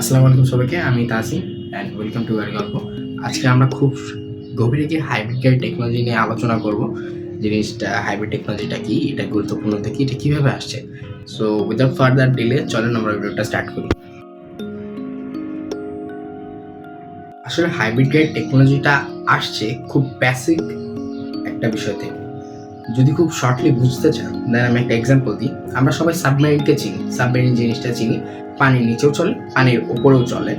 আসসালামু আলাইকুম সবাইকে, আমি তাসিম অ্যান্ড ওয়েলকাম টু গাড়ি গল্প। আজকে আমরা খুব গভীরে গিয়ে হাইব্রিড গাড়ি টেকনোলজি নিয়ে আলোচনা করব। জিনিসটা হাইব্রিড টেকনোলজিটা কি, এটা গুরুত্বপূর্ণ থেকে এটা কীভাবে আসছে। সো উইদাউট ফার্দার ডিলে চলেন আমরা ভিডিওটা স্টার্ট করি। আসলে হাইব্রিড গাড়ি টেকনোলজিটা আসছে খুব বেসিক একটা বিষয় থেকে। যদি খুব শর্টলি বুঝতে চান দেন আমি একটা এক্সাম্পল দিই। আমরা সবাই সাবমেরিনকে চিনি, সাবমেরিন জিনিসটা চিনি। পানির নিচেও চলে, পানির ওপরেও চলে।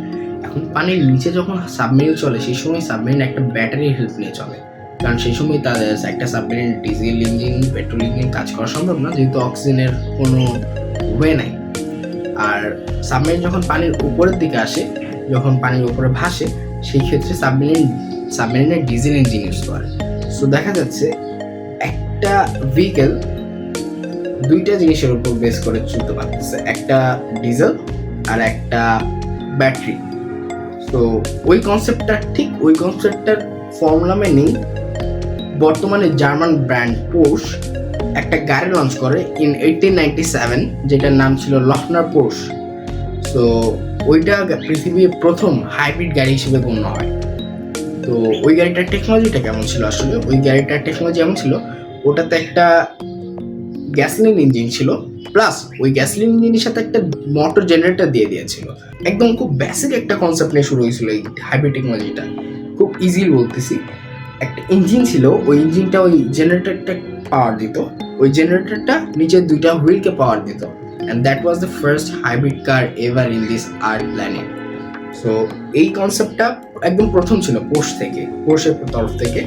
এখন পানির নিচে যখন সাবমেরিন চলে সেই সময় সাবমেরিন একটা ব্যাটারির হেল্প নিয়ে চলে, কারণ সেই সময় তাদের একটা submarine diesel engine, petrol engine কাজ করা সম্ভব না, যেহেতু অক্সিজেনের কোনো ওয়ে নাই। আর সাবমেরিন যখন পানির উপরের দিকে আসে, যখন পানির উপরে ভাসে, সেই ক্ষেত্রে সাবমেরিনের ডিজেল ইঞ্জিন ইউজ করে। সো দেখা যাচ্ছে একটা ভেহিকেল দুইটা জিনিসের উপর বেস করে চলতে পারতেছে, একটা ডিজেল আর একটা ব্যাটারি। তো ওই কনসেপ্টটার ফর্মুলা মেনেই বর্তমানে জার্মান ব্র্যান্ড পোর্শ একটা গাড়ি লঞ্চ করে ইন 1897, যেটার নাম ছিল লফনার পোর্শ। সো ওইটা পৃথিবীর প্রথম হাইব্রিড গাড়ি হিসেবে গণ্য হয়। তো ওই গাড়িটার টেকনোলজিটা কেমন ছিল? আসলে ওই গাড়িটার টেকনোলজি এমন ছিল, ওটাতে একটা গ্যাসলিন ইঞ্জিন ছিল, প্লাস ওই গ্যাসলিন ইঞ্জিনের সাথে একটা মোটর জেনারেটর দিয়ে দিয়েছিল। একদম খুব বেসিক একটা কনসেপ্ট নিয়ে শুরু হয়েছিল এই হাইব্রিড টেকনোলজিটা। খুব ইজিলি বলতেছি, একটা ইঞ্জিন ছিল, ওই ইঞ্জিনটা ওই জেনারেটরটা পাওয়ার দিত, ওই জেনারেটরটা নিচের দুইটা হুইলকে পাওয়ার দিত, and that was the first hybrid car ever in this earth planet. So এই কনসেপ্টটা একদম প্রথম ছিল পোর্শের তরফ থেকে।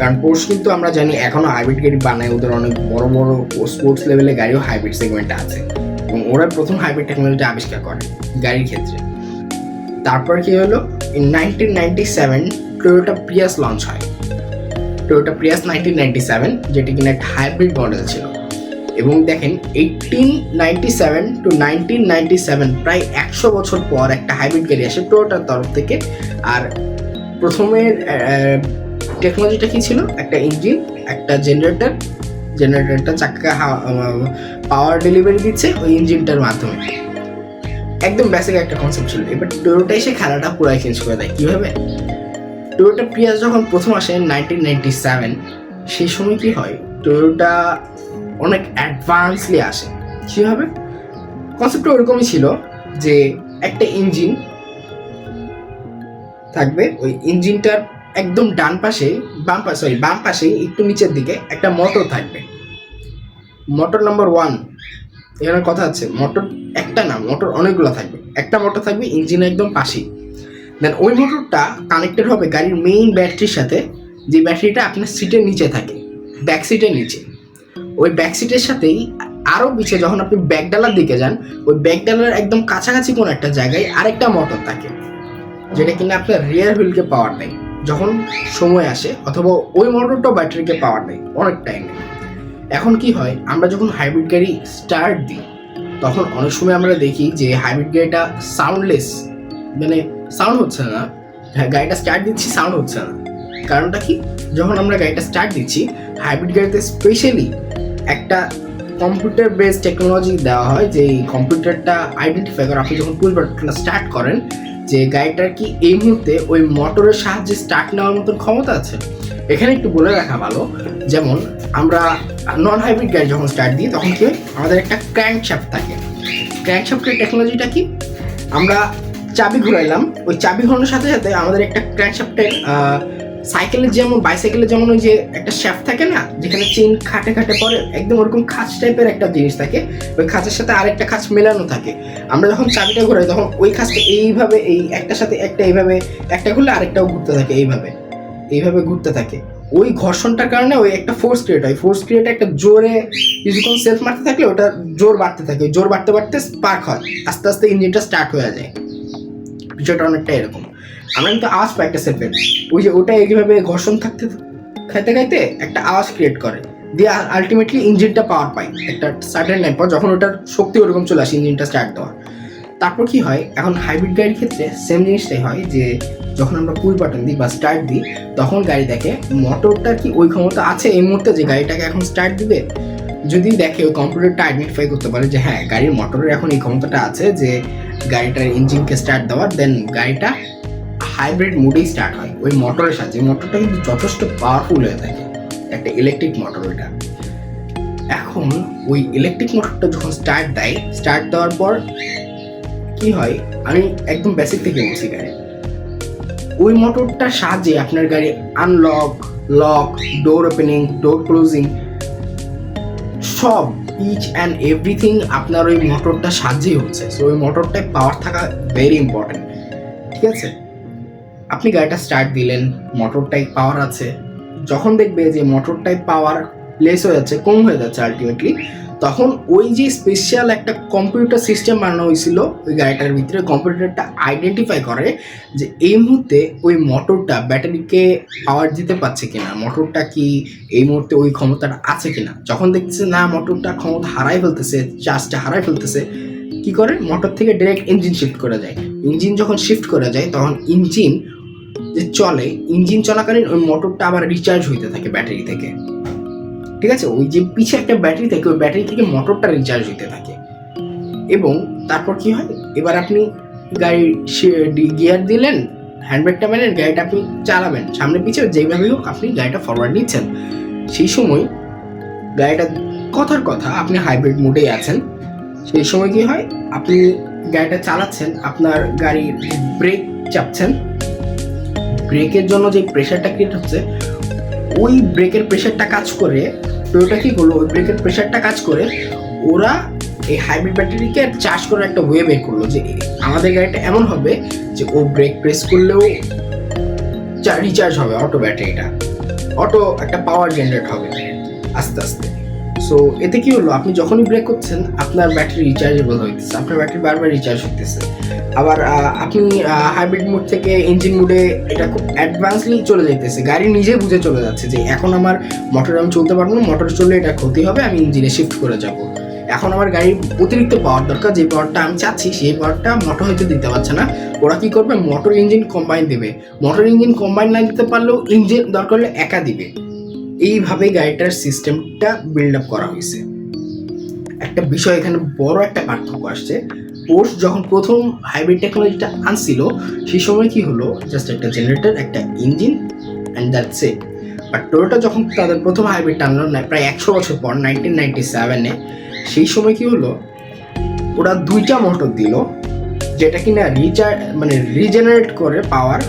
কারণ পোর্শ কিন্তু আমরা জানি এখনো হাইব্রিড গাড়ি বানায়, ওদের অনেক বড় বড় স্পোর্টস লেভেলে গাড়িও হাইব্রিড সেগমেন্টে আছে, এবং ওরা প্রথম হাইব্রিড টেকনোলজিটা আবিষ্কার করে গাড়ির ক্ষেত্রে। তারপর কি হলো, ইন 1997 টয়োটা প্রিয়াস লঞ্চ হয়। টয়োটা প্রিয়াস 1997, যেটি কিনা একটা হাইব্রিড মডেল ছিল। এবং দেখেন 1897 টু 1997 প্রায় 100 বছর পর একটা হাইব্রিড গাড়ি আসে টয়োটার তরফ থেকে। আর প্রথমের টেকনোলজিটা কি ছিল? একটা ইঞ্জিন, একটা জেনারেটরটা চাক্কা পাওয়ার ডেলিভারি দিচ্ছে ওই ইঞ্জিনটার মাধ্যমে। একদম বেসিক একটা কনসেপ্ট ছিল। এবার টয়োটা এসে খেলাটা পুরাই চেঞ্জ করে দেয়। কিভাবে? টয়োটা প্রিয়াস যখন প্রথম আসে 1997, সেই সময় কি হয়, টয়োটা অনেক অ্যাডভান্সলি আসে। কিভাবে? কনসেপ্টটা ওরকমই ছিল যে একটা ইঞ্জিন থাকবে, ওই ইঞ্জিনটার একদম বাম পাশে একটু নিচের দিকে একটা মোটর থাকবে। মোটর নাম্বার 1, এখানে কথা আছে, মোটর একটা না, মোটর অনেকগুলো থাকবে। একটা মোটর থাকবে ইঞ্জিনের একদম পাশেই। দেন ওই মোটরটা কানেক্টেড হবে গাড়ির মেইন ব্যাটারির সাথে, যে ব্যাটারিটা আপনার সিটের নিচে থাকে, ব্যাক সিটের নিচে। ওই ব্যাক সিটের সাথেই আরও পিছিয়ে যখন আপনি ব্যাকডালার দিকে যান, ওই ব্যাকডালার একদম কাছাকাছি কোনো একটা জায়গায় আরেকটা মোটর থাকে, যেটা কিনা আপনার রিয়ার হুইলকে পাওয়ার দেয় যখন সময় আসে, অথবা ওই মোটরটাও ব্যাটারিকে পাওয়ার দেয় অনেক টাইমে। এখন কি হয়, আমরা যখন হাইব্রিড গাড়ি স্টার্ট দিই তখন অনেক সময় আমরা দেখি যে হাইব্রিড গাড়িটা সাউন্ডলেস, মানে সাউন্ড হচ্ছে না। গাড়িটা স্টার্ট দিচ্ছি, সাউন্ড হচ্ছে না। কারণটা কি? যখন আমরা গাড়িটা স্টার্ট দিচ্ছি, হাইব্রিড গাড়িতে স্পেশালি একটা কম্পিউটার বেসড টেকনোলজি দেওয়া হয়, যে কম্পিউটারটা আইডেন্টিফাই করে আপনি যখন পুশ বাটনটা স্টার্ট করেন যে গাড়িটার কি এই মুহূর্তে ওই মোটরের সাহায্যে স্টার্ট নেওয়ার মতন ক্ষমতা আছে। এখানে একটু বলে রাখা ভালো, যেমন আমরা নন হাইব্রিড গাড়ি যখন স্টার্ট দিই তখন কি হয়, আমাদের একটা ক্র্যাঙ্কশ্যাফট থাকে। ক্র্যাঙ্কশ্যাফটের টেকনোলজিটা কি? আমরা চাবি ঘুরাইলাম, ওই চাবি ঘোরানোর সাথে সাথে আমাদের একটা ক্র্যাঙ্কশ্যাফটের বাইসাইকেলের যেমন ওই যে একটা শ্যাফট থাকে না, যেখানে চেইন খাটে পড়ে, একদম ওরকম খাঁচ টাইপের একটা জিনিস থাকে। ওই খাঁচের সাথে আরেকটা খাঁচ মেলানো থাকে। আমরা যখন চাবিটা ঘোরাই তখন ওই খাঁচটা এইভাবে, এই একটার সাথে একটা এইভাবে, একটা ঘুরলে আরেকটাও ঘুরতে থাকে, এইভাবে ঘুরতে থাকে। ওই ঘর্ষণটার কারণে ওই একটা ফোর্স ক্রিয়েট হয়। ফোর্স ক্রিয়েট একটা জোরে কিছুক্ষণ সেলফ মারতে থাকলে ওটা জোর বাড়তে থাকে, জোর বাড়তে স্পার্ক হয়, আস্তে আস্তে ইঞ্জিনটা স্টার্ট হয়ে যায়। বিষয়টা অনেকটা এরকম। আমরা কিন্তু আওয়াজ পাই একটা সেলফের, ওই যে ওটা এইভাবে ঘর্ষণ খাইতে একটা আওয়াজ ক্রিয়েট করে, দিয়ে আলটিমেটলি ইঞ্জিনটা পাওয়ার পায় একটা সার্টেন টাইম পর, যখন ওটার শক্তি ওরকম চলে আসে ইঞ্জিনটা স্টার্ট দেওয়া। তারপর কি হয়, এখন হাইব্রিড গাড়ির ক্ষেত্রে সেম জিনিসটাই হয়, যে যখন আমরা পুশ বাটন দিই বা স্টার্ট দিই তখন গাড়ি দেখে মোটরটার কি ওই ক্ষমতা আছে এই মুহূর্তে যে গাড়িটাকে এখন স্টার্ট দিবে। যদি দেখে ওই কম্পিউটারটা আইডেন্টিফাই করতে পারে যে হ্যাঁ গাড়ির মোটরের এখন এই ক্ষমতাটা আছে যে গাড়িটার ইঞ্জিনকে স্টার্ট দেওয়ার, দেন গাড়িটা হাইব্রিড মোডেই স্টার্ট হয় ওই মোটরের সাহায্যে। মোটরটা কিন্তু যথেষ্ট পাওয়ারফুল হয়ে থাকে, একটা ইলেকট্রিক মোটর ওইটা। এখন ওই ইলেকট্রিক মোটরটা যখন স্টার্ট দেওয়ার পর কি হয়, আমি একদম বেসিক থেকে বলছি গাড়ি, ওই মোটরটার সাহায্যে আপনার গাড়ি আনলক, লক, ডোর ওপেনিং, ডোর ক্লোজিং, সব ইচ অ্যান্ড এভরিথিং আপনার ওই মোটরটার সাহায্যেই হচ্ছে। সো ওই মোটরটায় পাওয়ার থাকা ভেরি ইম্পর্টেন্ট, ঠিক আছে? আপনি গাড়িটা স্টার্ট দিলেন, মোটরটায় পাওয়ার আছে, যখন দেখবে যে মোটরটায় পাওয়ার লেস হয়ে যাচ্ছে, কম হয়ে যাচ্ছে আলটিমেটলি, তখন ওই যে স্পেশাল একটা কম্পিউটার সিস্টেম বানানো হয়েছিল ওই গাড়িটার ভিতরে, কম্পিউটারটা আইডেন্টিফাই করে যে এই মুহূর্তে ওই মোটরটা ব্যাটারিকে পাওয়ার দিতে পারছে কিনা, মোটরটা কি এই মুহূর্তে ওই ক্ষমতাটা আছে কিনা। যখন দেখতেছে না মোটরটা ক্ষমতা হারাই ফেলতেছে, চার্জটা হারাই ফেলতেছে, কি করে, মোটর থেকে ডাইরেক্ট ইঞ্জিন শিফট করে যায়। ইঞ্জিন যখন শিফট করে যায় তখন ইঞ্জিন যে চলে, ইঞ্জিন চলাকালীন ওই মোটরটা আবার রিচার্জ হইতে থাকে ব্যাটারি থেকে, ঠিক আছে? ওই যে পিছে একটা ব্যাটারি থাকে, ওই ব্যাটারি থেকে মোটরটা রিচার্জ হইতে থাকে। এবং তারপর কি হয়, এবার আপনি গাড়ির গিয়ার দিলেন, হ্যান্ডব্রেকটা মারলেন, গাড়িটা আপনি চালাবেন সামনে পিছে, যেভাবেই হোক আপনি গাড়িটা ফরওয়ার্ড নিচ্ছেন। সেই সময় গাড়িটা, কথার কথা আপনি হাইব্রিড মোডেই আছেন, সেই সময় কি হয়, আপনি গাড়িটা চালাচ্ছেন, আপনার গাড়ির ব্রেক চাপছেন, ব্রেকের জন্য যে প্রেশারটা ক্রিয়েট হচ্ছে, ওই ব্রেকের প্রেশারটা কাজ করে, টয়োটা কি করলো, ওই ব্রেকের প্রেশারটা কাজ করে ওরা এই হাইব্রিড ব্যাটারিকে চার্জ করার একটা ওয়ে বের করলো, যে আমাদের গাড়িটা এমন হবে যে ও ব্রেক প্রেস করলেও রিচার্জ হবে, অটো ব্যাটারিটা অটো একটা পাওয়ার জেনারেট হবে আস্তে আস্তে। সো এতে কি হলো, আপনি যখনই ব্রেক করছেন আপনার ব্যাটারি রিচার্জেবল হইতেছে, আপনার ব্যাটারি বারবার রিচার্জ হইতেছে। আবার আপনি হাইব্রিড মোড থেকে ইঞ্জিন মোডে, এটা খুব অ্যাডভান্সলি চলে যাইতেছে, গাড়ি নিজে বুঝে চলে যাচ্ছে যে এখন আমার মোটরে আমি চলতে পারবো না, মোটর চললে এটা ক্ষতি হবে, আমি ইঞ্জিনে শিফট করে যাব। এখন আমার গাড়ির অতিরিক্ত পাওয়ার দরকার, যে পাওয়ারটা আমি চাচ্ছি সেই পাওয়ারটা মোটর হইতে দিতে পারছে না, ওরা কি করবে, মোটর ইঞ্জিন কম্বাইন দেবে। মোটর ইঞ্জিন কম্বাইন না দিতে পারলেও ইঞ্জিন দরকার হলে একা দিবে। এইভাবে গাড়িটার সিস্টেমটা বিল্ড আপ করা হয়েছে। একটা বিষয় এখানে বড় একটা পার্থক্য আসছে, পোর্শ যখন প্রথম হাইব্রিড টেকনোলজিটা আনছিল সেই সময় কি হলো, জাস্ট একটা জেনারেটর, একটা engine and that's it. But Toyota যখন তাদের প্রথম হাইব্রিডটা আনলো প্রায় 100 বছর পর 1997-এ, সেই সময় কি হলো, ওরা 2টা মোটর দিল, যেটা কিনা রিজেনারেট করে পাওয়ার,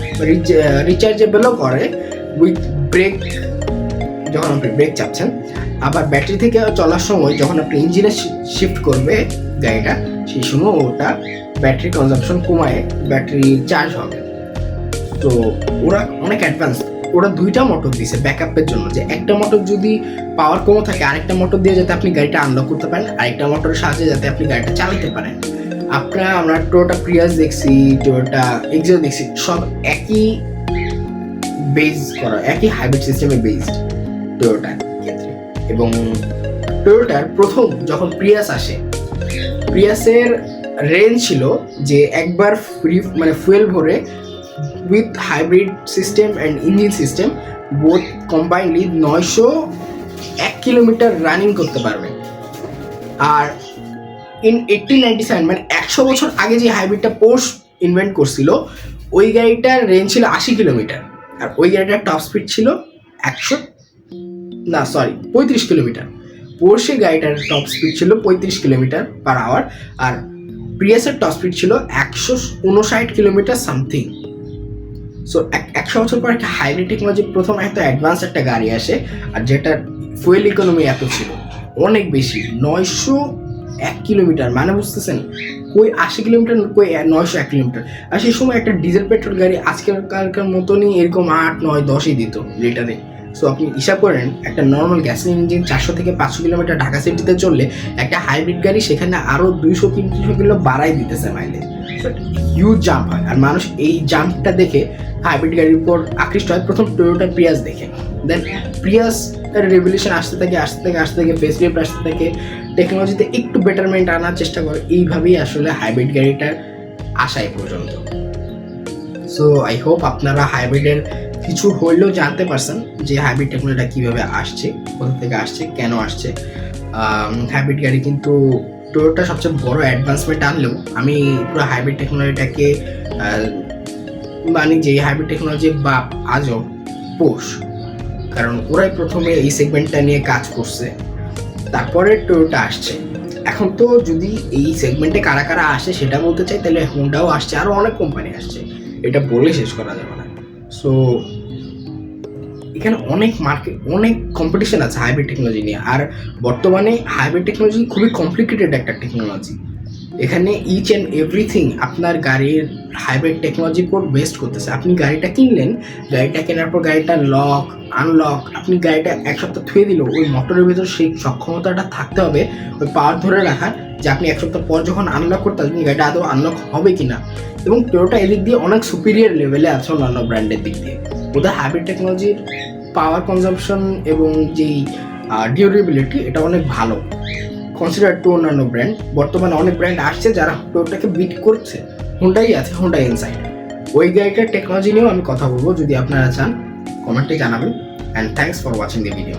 রিচার্জেবলও করে উইথ ব্রেক, যখন আপনি ব্রেক চাপছেন। আবার ব্যাটারি থেকে চলার সময় যখন আপনি ইঞ্জিনে শিফট করবে গাড়িটা, সেই সময় ওটা ব্যাটারি কনজাম্পশন কমায় ব্যাটারি চার্জ হবে। তো ওরা অনেক অ্যাডভান্স, ওরা 2টা মোটর দিয়েছে ব্যাকআপের জন্য, যে একটা মোটর যদি পাওয়ার কমও থাকে আরেকটা মোটর দিয়ে যাতে আপনি গাড়িটা আনলক করতে পারেন, আরেকটা মোটরের সাহায্যে যাতে আপনি গাড়িটা চালাতে পারেন। আমরা টয়োটা প্রিয়াস দেখছি, টয়োটা এক্সিও দেখছি, সব একই বেস করা, একই হাইব্রিড সিস্টেমে বেসড টয়োটার ক্ষেত্রে। এবং টয়োটার প্রথম যখন প্রিয়াস আসে, প্রিয়াসের রেঞ্জ ছিল যে একবার ফুয়েল ভরে with hybrid system and engine system both combinedly 901 kilometre running করতে পারবে। আর ইন 1897, মানে 100 বছর আগে যে হাইব্রিডটা পোর্শ ইনভেন্ট করছিল, ওই গাড়িটার রেঞ্জ ছিল 80 কিলোমিটার, আর ওই গাড়িটার টপ স্পিড ছিল 35 কিলোমিটার। পোর্শে গাড়িটার টপ স্পিড ছিল 35 কিলোমিটার পার আওয়ার, আর প্রিয়াসের টপ স্পিড ছিল 159 কিলোমিটার সামথিং। সো 100 বছর পর একটা হাইব্রিড টেকনোলজি প্রথম এত অ্যাডভান্স একটা গাড়ি আসে, আর যেটার ফুয়েল ইকোনমি এত ছিল অনেক বেশি, 901 কিলোমিটার, মানে বুঝতেছেন, কই 80 কিলোমিটার, কই 901 কিলোমিটার। আর সেই সময় একটা ডিজেল পেট্রোল গাড়ি আজকালকার মতনই এরকম 8, 9, 10-ই দিত লিটারে। সো আপনি হিসাব করেন, একটা নর্মাল গ্যাসোলিন ইঞ্জিন 400 থেকে 500 কিলোমিটার ঢাকা সিটিতে চললে, একটা হাইব্রিড গাড়ি সেখানে আরও 200-300 কিলো বাড়াই দিতেছে মাইলেজ। হিউজ জাম্প হয়, আর মানুষ এই জাম্পটা দেখে হাইব্রিড গাড়ির উপর আকৃষ্ট হয় প্রথম টয়োটা প্রিয়াস দেখে। দেন প্রিয়াস রেভলিউশন আসতে থাকে, ফেসলিফট আসতে থাকে, টেকনোলজিতে একটু বেটারমেন্ট আনার চেষ্টা করে, এইভাবেই আসলে হাইব্রিড গাড়িটার আসা এই পর্যন্ত। সো আই হোপ আপনারা হাইব্রিডের কিছু হইলেও জানতে পারছেন যে হাইব্রিড টেকনোলজিটা কীভাবে আসছে, কোথা থেকে আসছে, কেন আসছে। হাইব্রিড গাড়ি কিন্তু টোয়োটা সবচেয়ে বড় অ্যাডভান্সমেন্ট আনলেও আমি পুরো হাইব্রিড টেকনোলজিটাকে মানে যে হাইব্রিড টেকনোলজি বা আজও পোষ, কারণ ওরাই প্রথমে এই সেগমেন্টটা নিয়ে কাজ করছে, তারপরে টোয়োটা আসছে। এখন তো যদি এই সেগমেন্টে কারা কারা আসে সেটা বলতে চাই, তাহলে হোন্ডাও আসছে, আরও অনেক কোম্পানি আসছে, এটা বলে শেষ করা যাবে না। সো এখানে অনেক মার্কেট, অনেক কম্পিটিশন আছে হাইব্রিড টেকনোলজি নিয়ে। আর বর্তমানে হাইব্রিড টেকনোলজি খুবই কমপ্লিকেটেড একটা টেকনোলজি। এখানে ইচ অ্যান্ড এভরিথিং আপনার গাড়ির হাইব্রিড টেকনোলজির উপর বেস্ট করতেছে। আপনি গাড়িটা কিনলেন, গাড়িটা কেনার পর গাড়িটা লক আনলক, আপনি গাড়িটা এক সপ্তাহ থুয়ে দিল, ওই মোটরের ভিতর সেই সক্ষমতাটা থাকতে হবে, ওই পাওয়ার ধরে রাখার, যে আপনি এক সপ্তাহ পর যখন আনলক করতে আসবেন গাড়িটা আদৌ আনলক হবে কি না। এবং টয়োটা এদিক দিয়ে অনেক সুপিরিয়র লেভেলে আছে অন্যান্য ব্র্যান্ডের দিক দিয়ে। ওদের হাইব্রিড টেকনোলজির পাওয়ার কনজাম্পশন এবং যেই ডিউরেবিলিটি এটা অনেক ভালো কনসিডার টু অন্যান্য ব্র্যান্ড। বর্তমানে অনেক ব্র্যান্ড আসছে যারা টোয়োটাকে বিট করছে, হোন্ডাই আছে, হোন্ডা ইনসাইড। ওই গাড়িটার টেকনোলজি নিয়েও আমি কথা বলবো, যদি আপনারা চান কমেন্টে জানাবেন। And thanks for watching the video.